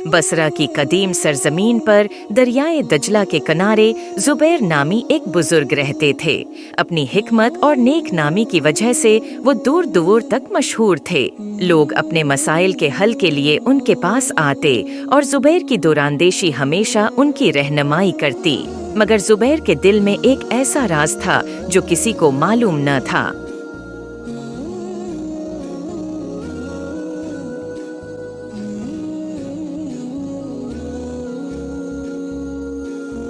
बसरा की कदीम सरजमीन पर दरियाए दजला के किनारे जुबैर नामी एक बुजुर्ग रहते थे। अपनी हिकमत और नेक नामी की वजह से वो दूर दूर तक मशहूर थे। लोग अपने मसाइल के हल के लिए उनके पास आते और जुबैर की दूरांदेशी हमेशा उनकी रहनुमाई करती। मगर जुबैर के दिल में एक ऐसा राज था जो किसी को मालूम न था।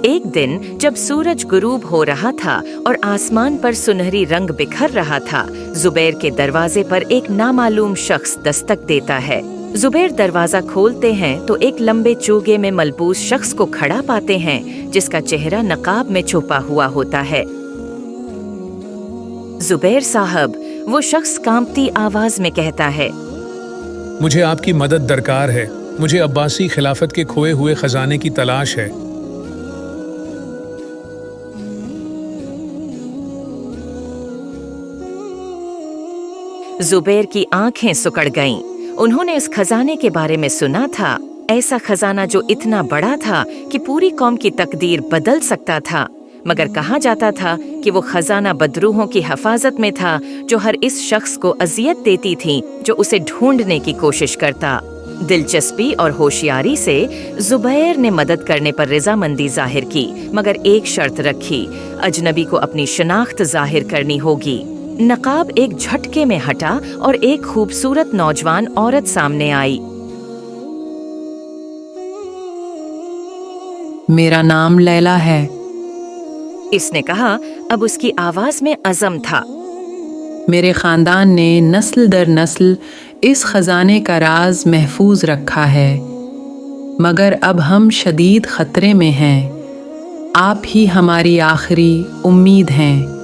एक दिन जब सूरज गुरूब हो रहा था और आसमान पर सुनहरी रंग बिखर रहा था, जुबैर के दरवाजे पर एक नामालूम शख्स दस्तक देता है। जुबैर दरवाजा खोलते हैं तो एक लंबे चोगे में मलबूस शख्स को खड़ा पाते हैं, जिसका चेहरा नकाब में छुपा हुआ होता है। जुबैर साहब, वो शख्स कांपती आवाज में कहता है, मुझे आपकी मदद दरकार है। मुझे अब्बासी खिलाफत के खोए हुए खजाने की तलाश है। जुबैर की आंखें सिकुड़ गईं। उन्होंने उस खजाने के बारे में सुना था, ऐसा खजाना जो इतना बड़ा था कि पूरी कौम की तकदीर बदल सकता था। मगर कहा जाता था कि वो खजाना बदरूहों की हिफाजत में था, जो हर इस शख्स को अजियत देती थी जो उसे ढूंढने की कोशिश करता। दिलचस्पी और होशियारी से जुबैर ने मदद करने पर रजामंदी जाहिर की, मगर एक शर्त रखी, अजनबी को अपनी शनाख्त जाहिर करनी होगी। नकाब एक झटके में हटा और एक खूबसूरत नौजवान औरत सामने आई। मेरा नाम लैला है, इसने कहा। अब उसकी आवाज में अज़म था। मेरे खानदान ने नस्ल दर नस्ल इस खजाने का राज महफूज रखा है, मगर अब हम शदीद खतरे में हैं। आप ही हमारी आखिरी उम्मीद हैं।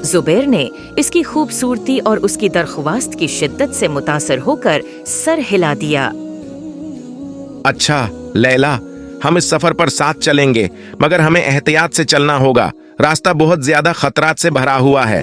जुबैर ने इसकी खूबसूरती और उसकी दरख्वास्त की शिद्दत से मुतासर होकर सर हिला दिया। अच्छा लैला, हम इस सफर पर साथ चलेंगे, मगर हमें एहतियात से चलना होगा। रास्ता बहुत ज्यादा खतरात से भरा हुआ है।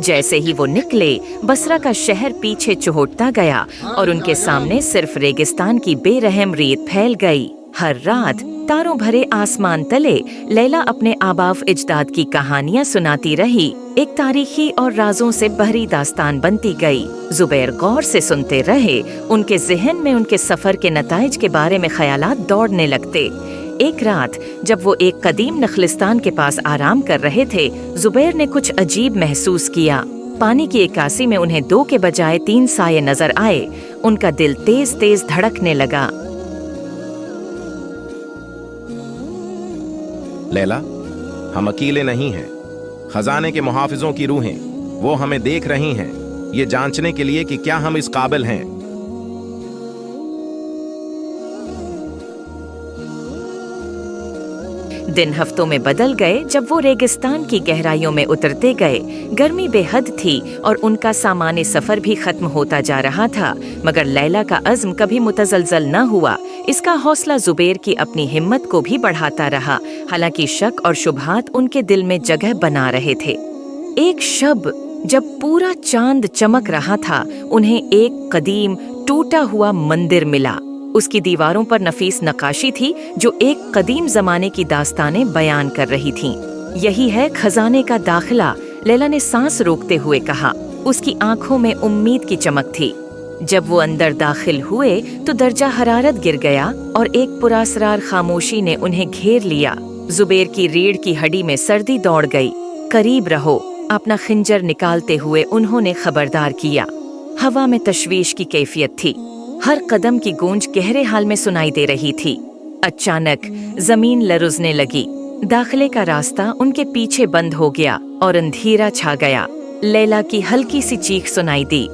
जैसे ही वो निकले, बसरा का शहर पीछे चुहटता गया और उनके सामने सिर्फ रेगिस्तान की बेरहम रेत फैल गई। हर रात तारों भरे आसमान तले लैला अपने आबाव इजदाद की कहानियां सुनाती रही। एक तारीखी और राजों से भरी दास्तान बनती गई। जुबैर गौर से सुनते रहे। उनके ज़हन में उनके सफर के नताइज के बारे में ख्यालात दौड़ने लगते। एक रात जब वो एक कदीम नखलिस्तान के पास आराम कर रहे थे, जुबैर ने कुछ अजीब महसूस किया। पानी की इक्कासी में उन्हें 2 के बजाय 3 साये नजर आए। उनका दिल तेज तेज धड़कने लगा। लैला, हम अकेले नहीं हैं। खजाने के मुहाफिजों की रूहें, वो हमें देख रही हैं, ये जांचने के लिए कि क्या हम इस काबिल हैं। दिन हफ्तों में बदल गए जब वो रेगिस्तान की गहराइयों में उतरते गए। गर्मी बेहद थी और उनका सामान्य सफर भी खत्म होता जा रहा था, मगर लैला का अज़्म कभी मुतज़लज़ल न हुआ। इसका हौसला जुबैर की अपनी हिम्मत को भी बढ़ाता रहा, हालांकि शक और शुबहात उनके दिल में जगह बना रहे थे। एक शब जब पूरा चांद चमक रहा था, उन्हें एक कदीम टूटा हुआ मंदिर मिला। उसकी दीवारों पर नफीस नक्काशी थी जो एक कदीम जमाने की दास्तानें बयान कर रही थीं। यही है खजाने का दाखिला, लैला ने सांस रोकते हुए कहा। उसकी आंखों में उम्मीद की चमक थी। जब वो अंदर दाखिल हुए तो दर्जा हरारत गिर गया और एक पुरासरार खामोशी ने उन्हें घेर लिया। जुबैर की रीढ़ की हड्डी में सर्दी दौड़ गई। करीब रहो, अपना खिंजर निकालते हुए उन्होंने खबरदार किया। हवा में तशवीश की कैफियत थी। हर कदम की गूंज गहरे हाल में सुनाई दे रही थी। अचानक जमीन लरुजने लगी। दाखिले का रास्ता उनके पीछे बंद हो गया और अंधेरा छा गया। लैला की हल्की सी चीख सुनाई दी।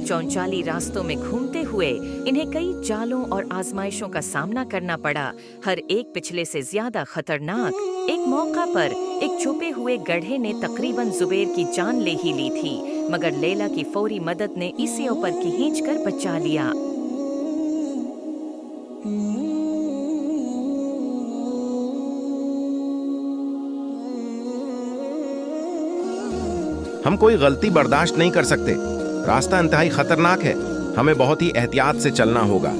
चौंचाली रास्तों में घूमते हुए इन्हें कई जालों और आजमाइशों का सामना करना पड़ा, हर एक पिछले से ज्यादा खतरनाक। एक मौका पर एक छुपे हुए गड्ढे ने तकरीबन जुबैर की जान ले ही ली थी, मगर लैला की फौरी मदद ने इसे ऊपर खींचकर बचा लिया। हम कोई गलती बर्दाश्त नहीं कर सकते। रास्ता इंतहाई खतरनाक है, हमें बहुत ही एहतियात से चलना होगा।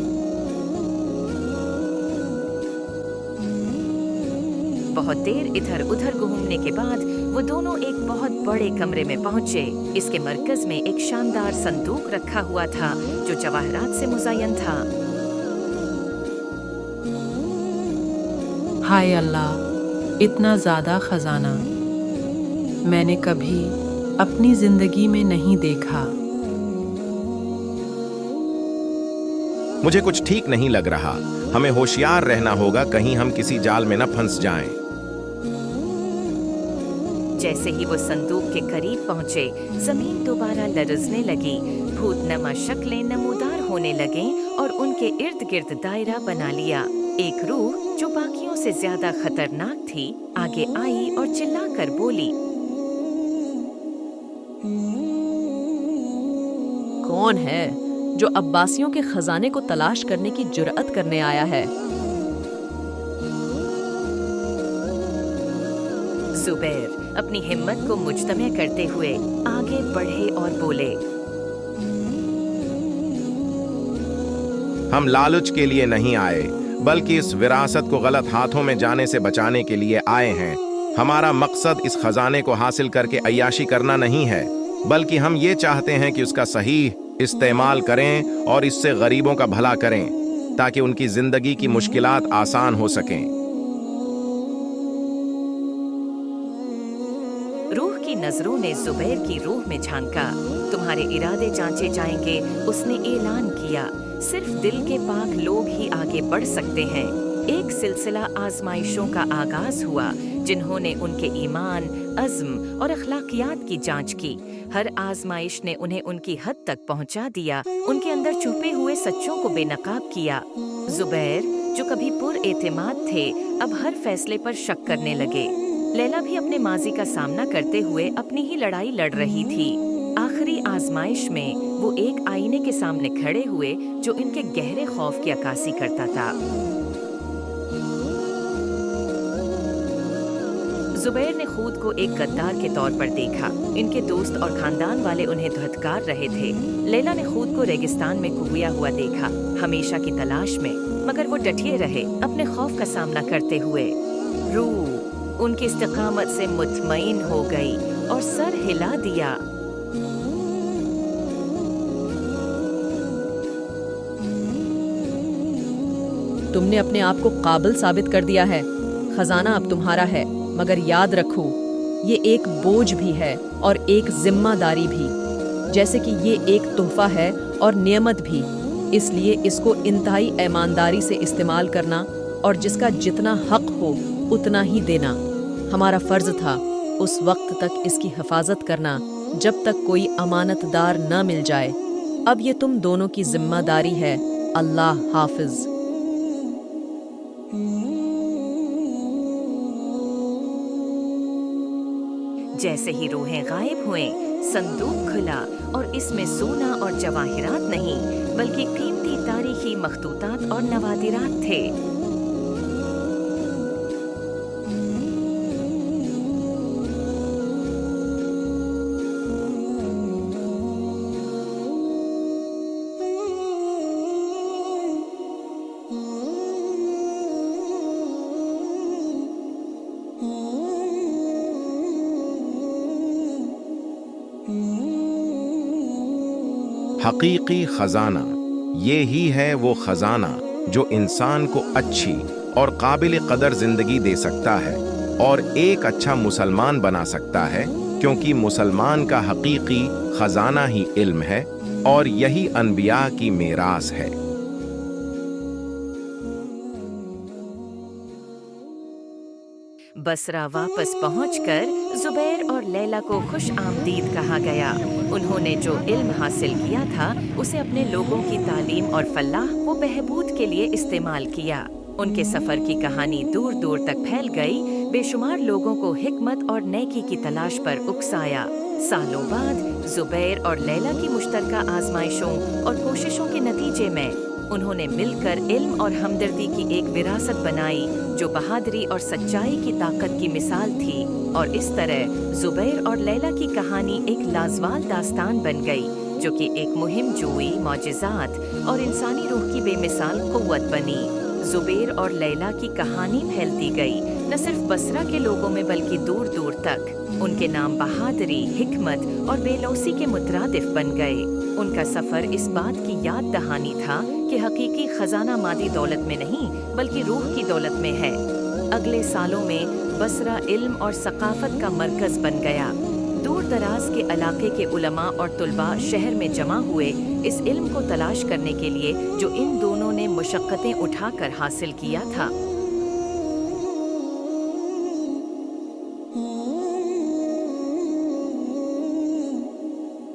बहुत देर इधर उधर घूमने के बाद वो दोनों एक बहुत बड़े कमरे में पहुंचे। इसके मरकज में एक शानदार संदूक रखा हुआ था जो जवाहरात से मुज़य्यन था। हाय अल्लाह, इतना ज़्यादा खजाना मैंने कभी अपनी जिंदगी में नहीं देखा। मुझे कुछ ठीक नहीं लग रहा, हमें होशियार रहना होगा, कहीं हम किसी जाल में न फंस जाएं। जैसे ही वो संदूक के करीब पहुंचे, जमीन दोबारा लरजने लगी। भूतनमा शक्लें नमूदार होने लगीं और उनके इर्द गिर्द दायरा बना लिया। एक रूह जो बाकियों से ज्यादा खतरनाक थी आगे आई और चिल्लाकर बोली, कौन है जो अब्बासियों के खजाने को तलाश करने की जुर्अत करने आया है? जुबैर अपनी हिम्मत को मुजतमे करते हुए आगे बढ़े और बोले, हम लालच के लिए नहीं आए, बल्कि इस विरासत को गलत हाथों में जाने से बचाने के लिए आए हैं। हमारा मकसद इस खजाने को हासिल करके अय्याशी करना नहीं है, बल्कि हम ये चाहते हैं कि उसका सही इस्तेमाल करें और इससे गरीबों का भला करें, ताकि उनकी जिंदगी की मुश्किलात आसान हो सकें। रूह की नजरों ने जुबैर की रूह में झांका। तुम्हारे इरादे जांचे जाएंगे, उसने ऐलान किया। सिर्फ दिल के पाक लोग ही आगे बढ़ सकते हैं। एक सिलसिला आजमाइशों का आगाज हुआ, जिन्होंने उनके ईमान, अज़्म और अखलाकियात की जांच की। हर आजमाइश ने उन्हें उनकी हद तक पहुंचा दिया, उनके अंदर छुपे हुए सच्चों को बेनकाब किया। जुबैर, जो कभी पुरएतिमाद थे, अब हर फैसले पर शक करने लगे। लैला भी अपने माजी का सामना करते हुए अपनी ही लड़ाई लड़ रही थी। आखिरी आजमाइश में वो एक आईने के सामने खड़े हुए जो इनके गहरे खौफ की अक्कासी करता था। जुबैर ने खुद को एक गद्दार के तौर पर देखा। इनके दोस्त और खानदान वाले उन्हें धुतकार रहे थे। लैला ने खुद को रेगिस्तान में कुहुआ हुआ देखा, हमेशा की तलाश में, मगर वो डटे रहे अपने खौफ का सामना करते हुए। रूह उनकी इस्तिकामत से मुतमईन हो गई और सर हिला दिया। तुमने अपने आप को काबिल साबित कर दिया है। खजाना अब तुम्हारा है, मगर याद रखो, ये एक बोझ भी है और एक जिम्मेदारी भी। जैसे कि ये एक तोहफा है और नेमत भी, इसलिए इसको इंतहाई ईमानदारी से इस्तेमाल करना और जिसका जितना हक हो उतना ही देना। हमारा फर्ज था उस वक्त तक इसकी हिफाजत करना जब तक कोई अमानतदार न मिल जाए। अब ये तुम दोनों की जिम्मेदारी है। अल्लाह हाफिज। जैसे ही रूहें गायब हुए, संदूक खुला और इसमें सोना और जवाहिरात नहीं, बल्कि कीमती तारीखी मखतूतात और नवादिरात थे। हकीकी खजाना, ये ही है वो खजाना जो इंसान को अच्छी और काबिल कदर जिंदगी दे सकता है और एक अच्छा मुसलमान बना सकता है, क्योंकि मुसलमान का हकीकी खजाना ही इल्म है और यही अनबिया की मेरास है। बसरा वापस पहुंचकर जुबैर और लैला को खुश आमदीद कहा गया। उन्होंने जो इल्म हासिल किया था उसे अपने लोगों की तालीम और फलाह व बहबूद के लिए इस्तेमाल किया। उनके सफ़र की कहानी दूर दूर तक फैल गई, बेशुमार लोगों को हिकमत और नेकी की तलाश पर उकसाया। सालों बाद जुबैर और लैला की मुश्तरका आजमाइशों और कोशिशों के नतीजे में उन्होंने मिलकर इल्म और हमदर्दी की एक विरासत बनाई जो बहादुरी और सच्चाई की ताकत की मिसाल थी, और इस तरह जुबैर और लैला की कहानी एक लाजवाल दास्तान बन गई जो कि एक मुहिम जोई, मौजिज़ात और इंसानी रूह की बेमिसाल क़ुव्वत बनी। जुबैर और लैला की कहानी फैलती गई, न सिर्फ बसरा के लोगों में बल्कि दूर दूर तक। उनके नाम बहादुरी, हिकमत और बेलौसी के मुतरादिफ बन गए। उनका सफ़र इस बात की याद दहानी था कि हकीकी खजाना मादी दौलत में नहीं बल्कि रूह की दौलत में है। अगले सालों में बसरा इल्म और सकाफत का मरकज़ बन गया। दूर दराज के इलाके के उलमा और तुलबा शहर में जमा हुए इस इल्म को तलाश करने के लिए जो इन दोनों ने मुशक्क़तें उठाकर हासिल किया था।